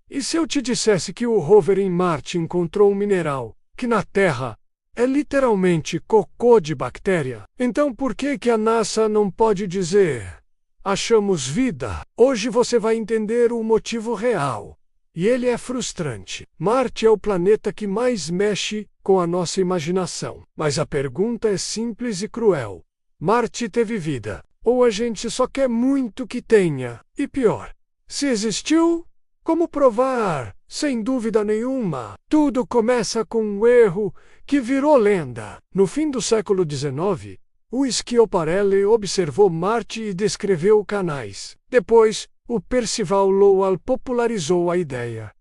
E se eu te dissesse que o rover em Marte encontrou um mineral, que na Terra é literalmente cocô de bactéria? Então por que a NASA não pode dizer: achamos vida? Hoje você vai entender o motivo real. E ele é frustrante. Marte é o planeta que mais mexe com a nossa imaginação. Mas a pergunta é simples e cruel. Marte teve vida? Ou a gente só quer muito que tenha? E pior, se existiu, como provar? Sem dúvida nenhuma, tudo começa com um erro que virou lenda. No fim do século XIX, o Schiaparelli observou Marte e descreveu canais. Depois, o Percival Lowell popularizou a ideia.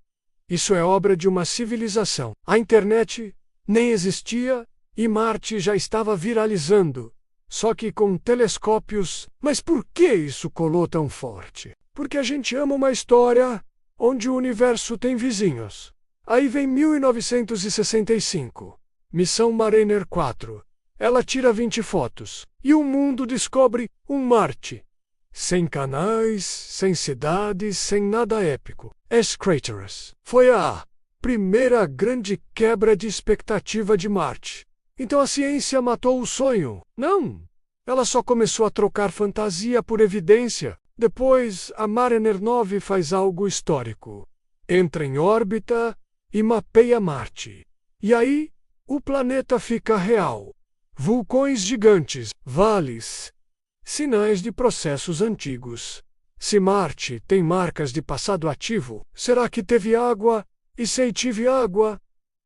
Isso é obra de uma civilização. A internet nem existia e Marte já estava viralizando. Só que com telescópios. Mas por que isso colou tão forte? Porque a gente ama uma história onde o universo tem vizinhos. Aí vem 1965. Missão Mariner 4. Ela tira 20 fotos. E o mundo descobre um Marte. Sem canais, sem cidades, sem nada épico. Craterous. Foi a primeira grande quebra de expectativa de Marte. Então a ciência matou o sonho? Não. Ela só começou a trocar fantasia por evidência. Depois, a Mariner 9 faz algo histórico. Entra em órbita e mapeia Marte. E aí, o planeta fica real. Vulcões gigantes, vales, sinais de processos antigos. Se Marte tem marcas de passado ativo, será que teve água? E se tive água,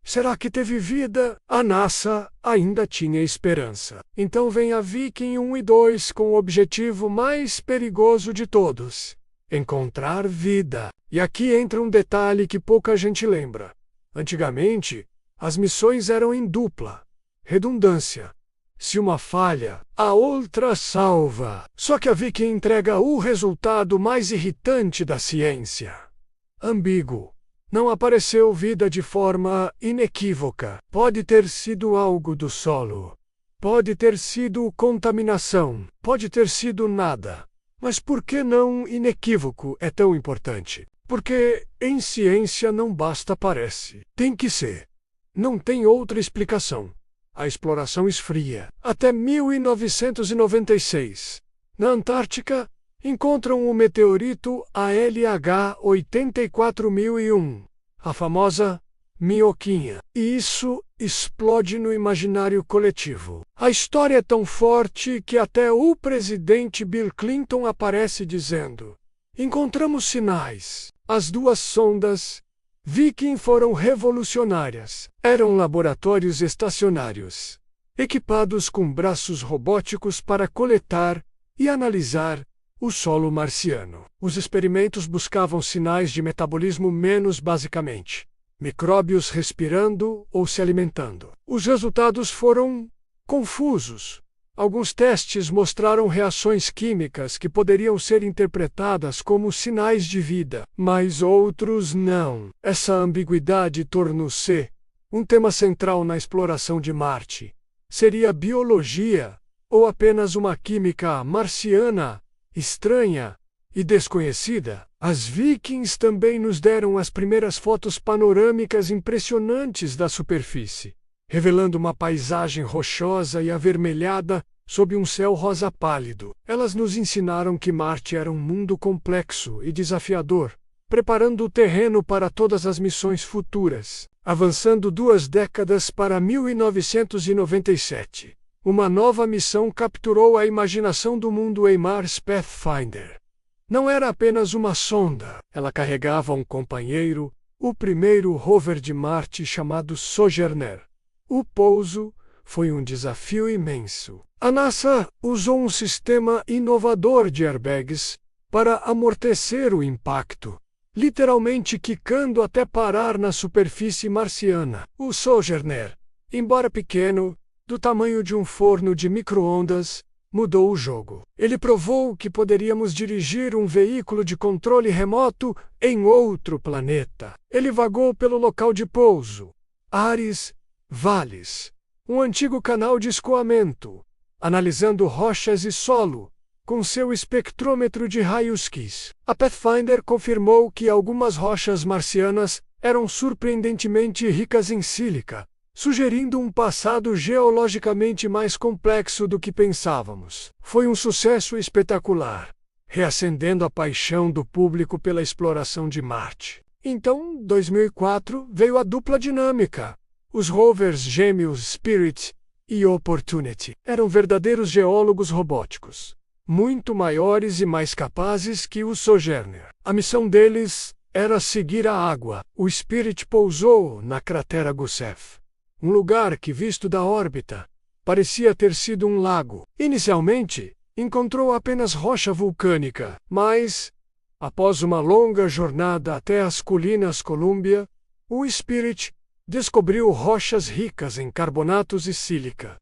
será que teve vida? A NASA ainda tinha esperança. Então vem a Viking 1 e 2 com o objetivo mais perigoso de todos: encontrar vida. E aqui entra um detalhe que pouca gente lembra. Antigamente, as missões eram em dupla. Redundância. Se uma falha, a outra salva. Só que a Viking entrega o resultado mais irritante da ciência. Ambíguo. Não apareceu vida de forma inequívoca. Pode ter sido algo do solo. Pode ter sido contaminação. Pode ter sido nada. Mas por que não inequívoco é tão importante? Porque em ciência não basta parece. Tem que ser. Não tem outra explicação. A exploração esfria. Até 1996. Na Antártica, encontram o meteorito ALH 84001, a famosa minhoquinha. E isso explode no imaginário coletivo. A história é tão forte que até o presidente Bill Clinton aparece dizendo: encontramos sinais. As duas sondas Viking foram revolucionárias. Eram laboratórios estacionários, equipados com braços robóticos para coletar e analisar o solo marciano. Os experimentos buscavam sinais de metabolismo menos basicamente, micróbios respirando ou se alimentando. Os resultados foram confusos. Alguns testes mostraram reações químicas que poderiam ser interpretadas como sinais de vida, mas outros não. Essa ambiguidade tornou-se um tema central na exploração de Marte. Seria biologia ou apenas uma química marciana, estranha e desconhecida? As Vikings também nos deram as primeiras fotos panorâmicas impressionantes da superfície, revelando uma paisagem rochosa e avermelhada sob um céu rosa pálido. Elas nos ensinaram que Marte era um mundo complexo e desafiador, preparando o terreno para todas as missões futuras. Avançando 2 décadas para 1997, uma nova missão capturou a imaginação do mundo em Mars Pathfinder. Não era apenas uma sonda, ela carregava um companheiro, o primeiro rover de Marte chamado Sojourner. O pouso foi um desafio imenso. A NASA usou um sistema inovador de airbags para amortecer o impacto, literalmente quicando até parar na superfície marciana. O Sojourner, embora pequeno, do tamanho de um forno de micro-ondas, mudou o jogo. Ele provou que poderíamos dirigir um veículo de controle remoto em outro planeta. Ele vagou pelo local de pouso, ares, vales, um antigo canal de escoamento, analisando rochas e solo, com seu espectrômetro de raios-x. A Pathfinder confirmou que algumas rochas marcianas eram surpreendentemente ricas em sílica, sugerindo um passado geologicamente mais complexo do que pensávamos. Foi um sucesso espetacular, reacendendo a paixão do público pela exploração de Marte. Então, em 2004, veio a dupla dinâmica. Os rovers gêmeos Spirit e Opportunity eram verdadeiros geólogos robóticos, muito maiores e mais capazes que o Sojourner. A missão deles era seguir a água. O Spirit pousou na cratera Gusev, um lugar que, visto da órbita, parecia ter sido um lago. Inicialmente, encontrou apenas rocha vulcânica, mas, após uma longa jornada até as colinas Columbia, o Spirit descobriu rochas ricas em carbonatos e sílica,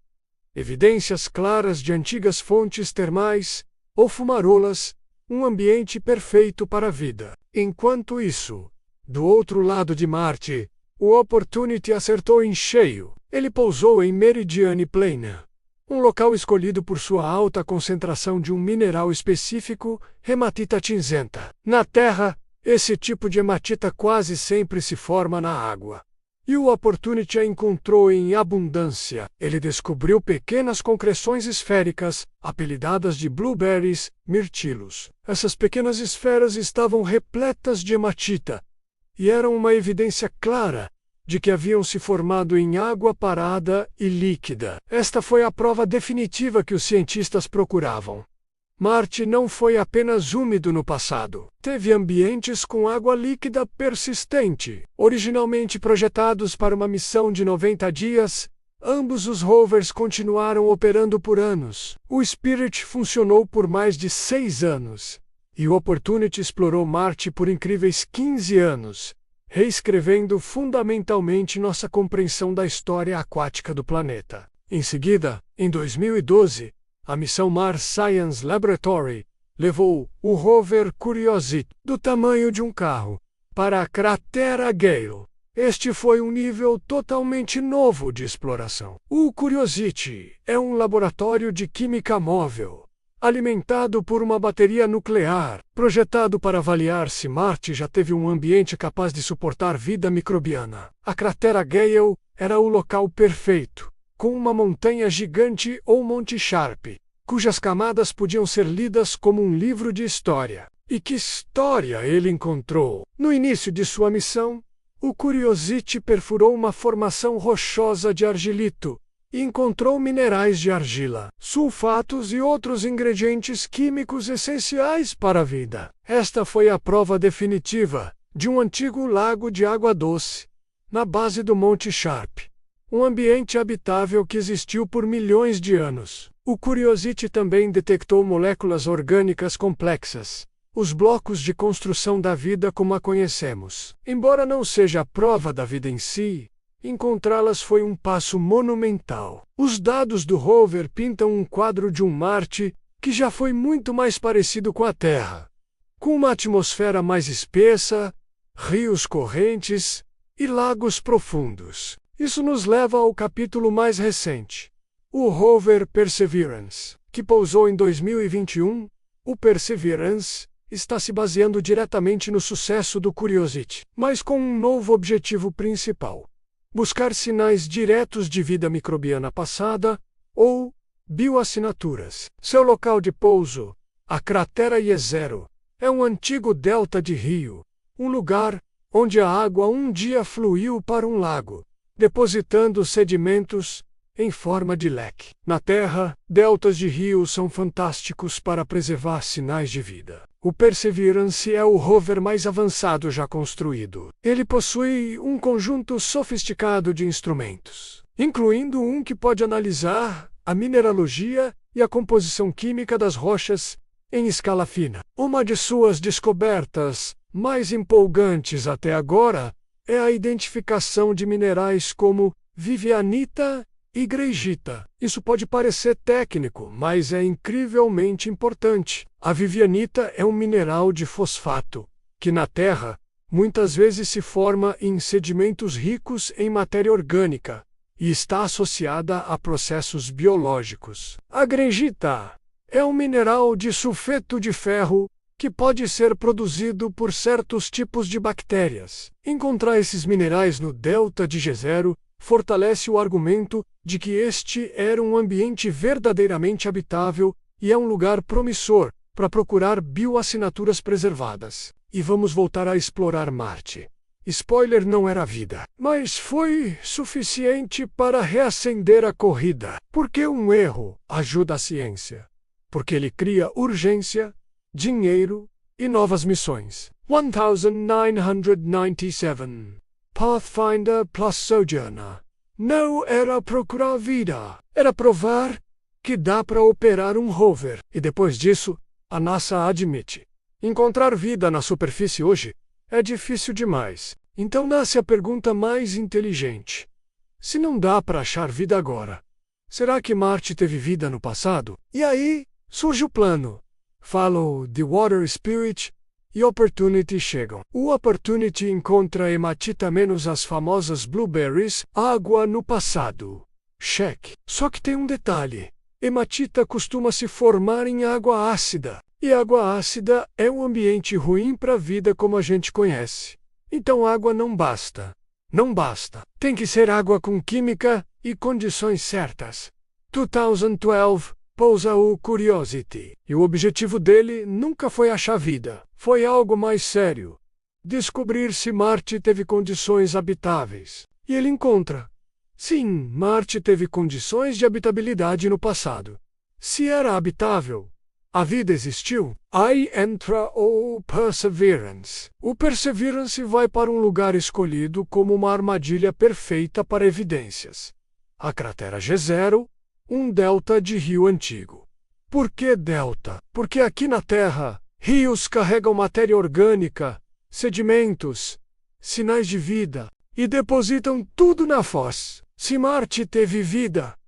evidências claras de antigas fontes termais ou fumarolas, um ambiente perfeito para a vida. Enquanto isso, do outro lado de Marte, o Opportunity acertou em cheio. Ele pousou em Meridian Plain, um local escolhido por sua alta concentração de um mineral específico, hematita cinzenta. Na Terra, esse tipo de hematita quase sempre se forma na água. E o Opportunity a encontrou em abundância. Ele descobriu pequenas concreções esféricas, apelidadas de blueberries, mirtilos. Essas pequenas esferas estavam repletas de hematita, e eram uma evidência clara de que haviam se formado em água parada e líquida. Esta foi a prova definitiva que os cientistas procuravam. Marte não foi apenas úmido no passado. Teve ambientes com água líquida persistente. Originalmente projetados para uma missão de 90 dias, ambos os rovers continuaram operando por anos. O Spirit funcionou por mais de 6 anos, e o Opportunity explorou Marte por incríveis 15 anos, reescrevendo fundamentalmente nossa compreensão da história aquática do planeta. Em seguida, em 2012, a missão Mars Science Laboratory levou o rover Curiosity, do tamanho de um carro, para a cratera Gale. Este foi um nível totalmente novo de exploração. O Curiosity é um laboratório de química móvel, alimentado por uma bateria nuclear, projetado para avaliar se Marte já teve um ambiente capaz de suportar vida microbiana. A cratera Gale era o local perfeito, com uma montanha gigante ou Monte Sharp, cujas camadas podiam ser lidas como um livro de história. E que história ele encontrou! No início de sua missão, o Curiosity perfurou uma formação rochosa de argilito e encontrou minerais de argila, sulfatos e outros ingredientes químicos essenciais para a vida. Esta foi a prova definitiva de um antigo lago de água doce, na base do Monte Sharp, um ambiente habitável que existiu por milhões de anos. O Curiosity também detectou moléculas orgânicas complexas, os blocos de construção da vida como a conhecemos. Embora não seja a prova da vida em si, encontrá-las foi um passo monumental. Os dados do rover pintam um quadro de um Marte que já foi muito mais parecido com a Terra, com uma atmosfera mais espessa, rios correntes e lagos profundos. Isso nos leva ao capítulo mais recente, o rover Perseverance, que pousou em 2021. O Perseverance está se baseando diretamente no sucesso do Curiosity, mas com um novo objetivo principal: buscar sinais diretos de vida microbiana passada, ou bioassinaturas. Seu local de pouso, a cratera Jezero, é um antigo delta de rio, um lugar onde a água um dia fluiu para um lago, depositando sedimentos em forma de leque. Na Terra, deltas de rios são fantásticos para preservar sinais de vida. O Perseverance é o rover mais avançado já construído. Ele possui um conjunto sofisticado de instrumentos, incluindo um que pode analisar a mineralogia e a composição química das rochas em escala fina. Uma de suas descobertas mais empolgantes até agora é a identificação de minerais como vivianita e greigita. Isso pode parecer técnico, mas é incrivelmente importante. A vivianita é um mineral de fosfato, que na Terra muitas vezes se forma em sedimentos ricos em matéria orgânica e está associada a processos biológicos. A greigita É um mineral de sulfeto de ferro que pode ser produzido por certos tipos de bactérias. Encontrar esses minerais no delta de G0 fortalece o argumento de que este era um ambiente verdadeiramente habitável e é um lugar promissor para procurar bioassinaturas preservadas. E vamos voltar a explorar Marte. Spoiler, não era vida, mas foi suficiente para reacender a corrida. Porque um erro ajuda a ciência? Porque ele cria urgência, dinheiro e novas missões. 1997. Pathfinder plus Sojourner. Não era procurar vida, era provar que dá para operar um rover. E depois disso, a NASA admite: encontrar vida na superfície hoje é difícil demais. Então nasce a pergunta mais inteligente. Se não dá para achar vida agora, será que Marte teve vida no passado? E aí surge o plano. Follow the Water Spirit e Opportunity chegam. O Opportunity encontra hematita menos as famosas blueberries, água no passado. Check. Só que tem um detalhe. Hematita costuma se formar em água ácida. E água ácida é um ambiente ruim para a vida como a gente conhece. Então água não basta. Não basta. Tem que ser água com química e condições certas. 2012, pousa o Curiosity. E o objetivo dele nunca foi achar vida. Foi algo mais sério. Descobrir se Marte teve condições habitáveis. E ele encontra. Sim, Marte teve condições de habitabilidade no passado. Se era habitável, a vida existiu. Aí entra o Perseverance. O Perseverance vai para um lugar escolhido como uma armadilha perfeita para evidências. A cratera G0, um delta de rio antigo. Por que delta? Porque aqui na Terra, rios carregam matéria orgânica, sedimentos, sinais de vida, e depositam tudo na foz. Se Marte teve vida,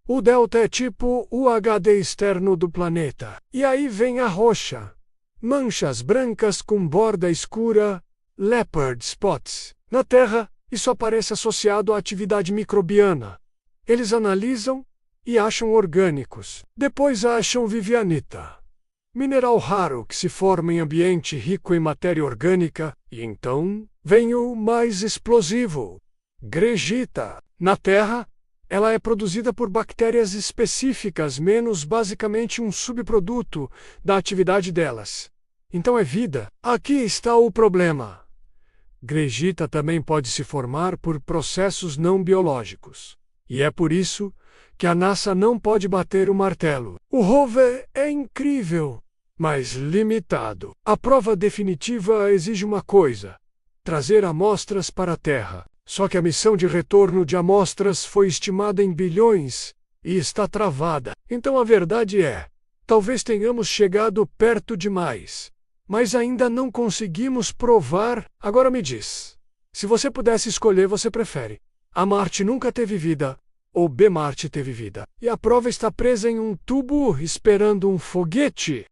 o delta é tipo o HD externo do planeta. E aí vem a rocha. Manchas brancas com borda escura, leopard spots. Na Terra, isso aparece associado à atividade microbiana. Eles analisam e acham orgânicos. Depois acham vivianita, mineral raro que se forma em ambiente rico em matéria orgânica. E então vem o mais explosivo, gregita. Na Terra, ela é produzida por bactérias específicas, menos basicamente um subproduto da atividade delas. Então é vida. Aqui está o problema. Gregita também pode se formar por processos não biológicos. E é por isso que a NASA não pode bater o martelo. O rover é incrível, mas limitado. A prova definitiva exige uma coisa: trazer amostras para a Terra. Só que a missão de retorno de amostras foi estimada em bilhões e está travada. Então a verdade é, talvez tenhamos chegado perto demais, mas ainda não conseguimos provar. Agora me diz, se você pudesse escolher, você prefere A Marte nunca teve vida, ou B Marte teve vida, e a prova está presa em um tubo esperando um foguete?